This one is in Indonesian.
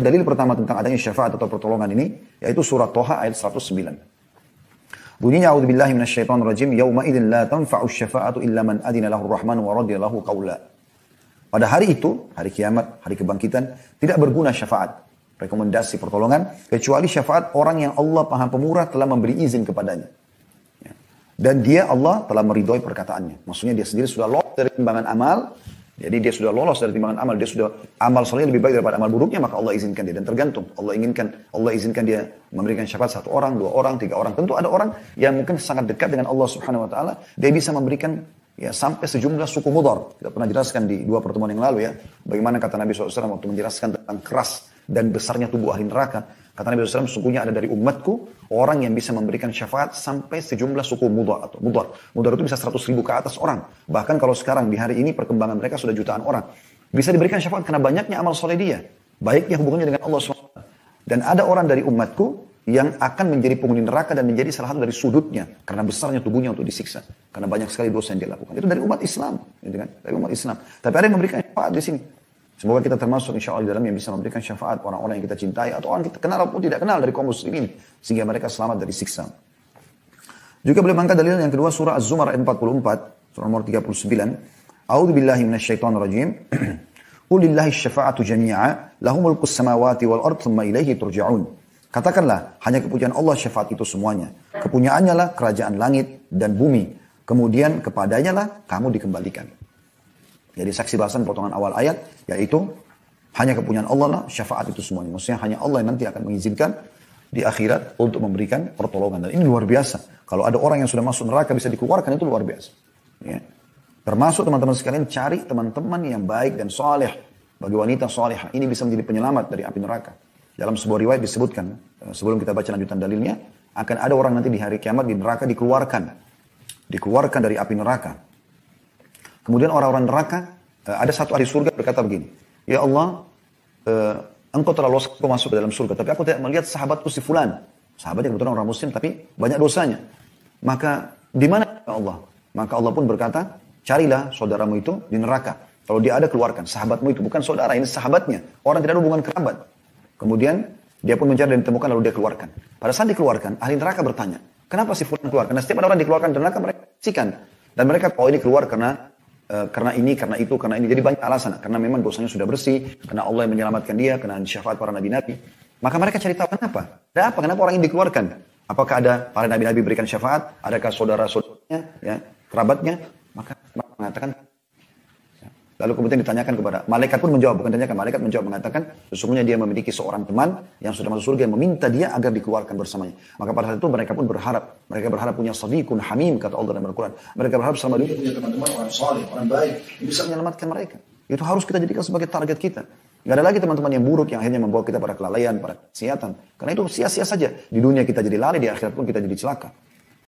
Dalil pertama tentang adanya syafaat atau pertolongan ini, yaitu surat Toha ayat 109. Bunyinya, A'udzubillahi minasyaitonirrajim, yauma idzin la tanfa'u syafa'atu illa man adina lahu ar-rahman wa radiya lahu qawla. Pada hari itu, hari kiamat, hari kebangkitan, tidak berguna syafaat, rekomendasi pertolongan, kecuali syafaat orang yang Allah Maha Pemurah telah memberi izin kepadanya. Dan dia, Allah, telah meridhoi perkataannya. Maksudnya dia sendiri sudah lolos dari timbangan amal. Jadi dia sudah lolos dari timbangan amal. Dia sudah amal solehnya lebih baik daripada amal buruknya, maka Allah izinkan dia. Dan tergantung. Allah izinkan dia memberikan syafaat 1 orang, 2 orang, 3 orang. Tentu ada orang yang mungkin sangat dekat dengan Allah Subhanahu Wa Taala. Dia bisa memberikan ya sampai sejumlah suku Mudhar. Kita pernah jelaskan di 2 pertemuan yang lalu ya. Bagaimana kata Nabi SAW waktu menjelaskan tentang keras dan besarnya tubuh ahli neraka. Kata Nabi SAW, sesungguhnya ada dari umatku orang yang bisa memberikan syafaat sampai sejumlah suku Mudhar atau Mudhar. Mudhar itu bisa 100.000 ke atas orang. Bahkan kalau sekarang di hari ini perkembangan mereka sudah jutaan orang. Bisa diberikan syafaat karena banyaknya amal soleh dia. Baiknya hubungannya dengan Allah SWT. Dan ada orang dari umatku yang akan menjadi penghuni neraka dan menjadi salah satu dari sudutnya. Karena besarnya tubuhnya untuk disiksa. Karena banyak sekali dosa yang dia lakukan. Itu dari umat Islam. Gitu kan? Dari umat Islam. Tapi ada yang memberikan syafaat di sini. Semoga kita termasuk insya Allah di dalam yang bisa memberikan syafaat orang-orang yang kita cintai atau orang kita kenal ataupun tidak kenal dari kaum muslimin sehingga mereka selamat dari siksa. Juga boleh mengangkat dalil yang kedua surah Az-Zumar ayat 44, surah nomor 39. A'udzubillahi minasyaitonirrajim. Qulillahi syafa'atu jami'a lahu mulkus samawati wal ard tsumma ilaihi turja'un. Katakanlah, hanya kepunyaan Allah syafaat itu semuanya. Kepunyaannya lah kerajaan langit dan bumi. Kemudian kepadanya lah kamu dikembalikan. Jadi saksi bahasan potongan awal ayat, yaitu hanya kepunyaan Allah lah syafaat itu semuanya. Maksudnya hanya Allah yang nanti akan mengizinkan di akhirat untuk memberikan pertolongan. Dan ini luar biasa. Kalau ada orang yang sudah masuk neraka bisa dikeluarkan, itu luar biasa. Ya. Termasuk teman-teman sekalian, cari teman-teman yang baik dan soleh. Bagi wanita soleh, ini bisa menjadi penyelamat dari api neraka. Dalam sebuah riwayat disebutkan, sebelum kita baca lanjutan dalilnya, akan ada orang nanti di hari kiamat di neraka dikeluarkan dari api neraka. Kemudian orang-orang neraka, ada satu ahli surga berkata begini, ya Allah, engkau telah lolos, engkau masuk ke dalam surga, tapi aku tidak melihat sahabatku si fulan. Sahabatnya kebetulan orang muslim, tapi banyak dosanya. Maka di mana ya Allah? Maka Allah pun berkata, carilah saudaramu itu di neraka. Kalau dia ada, keluarkan. Sahabatmu itu bukan saudara, ini sahabatnya. Orang tidak ada hubungan kerabat. Kemudian dia pun mencari dan ditemukan, lalu dia keluarkan. Pada saat dikeluarkan, ahli neraka bertanya, kenapa si fulan keluar? Karena setiap ada orang dikeluarkan dari neraka, mereka saksikan. Dan mereka, oh ini keluar karena ini, karena itu, karena ini. Jadi banyak alasan. Karena memang dosanya sudah bersih. Karena Allah yang menyelamatkan dia. Karena syafaat para nabi-nabi. Maka mereka cari tahu kenapa. Ada apa? Kenapa orang ini dikeluarkan? Apakah ada para nabi-nabi berikan syafaat? Adakah saudara-saudaranya, ya, kerabatnya? Maka mengatakan. Lalu kemudian ditanyakan kepada malaikat pun menjawab. Bukan tanyakan, malaikat menjawab mengatakan. Sesungguhnya dia memiliki seorang teman yang sudah masuk surga yang meminta dia agar dikeluarkan bersamanya. Maka pada saat itu mereka pun berharap. Mereka berharap punya sadiqun hamim, kata Allah dalam Al-Quran. Mereka berharap selama dunia punya teman-teman orang saleh, orang baik. Yang bisa menyelamatkan mereka. Itu harus kita jadikan sebagai target kita. Gak ada lagi teman-teman yang buruk yang akhirnya membawa kita pada kelalaian, pada kesehatan. Karena itu sia-sia saja. Di dunia kita jadi lalai, di akhirat pun kita jadi celaka.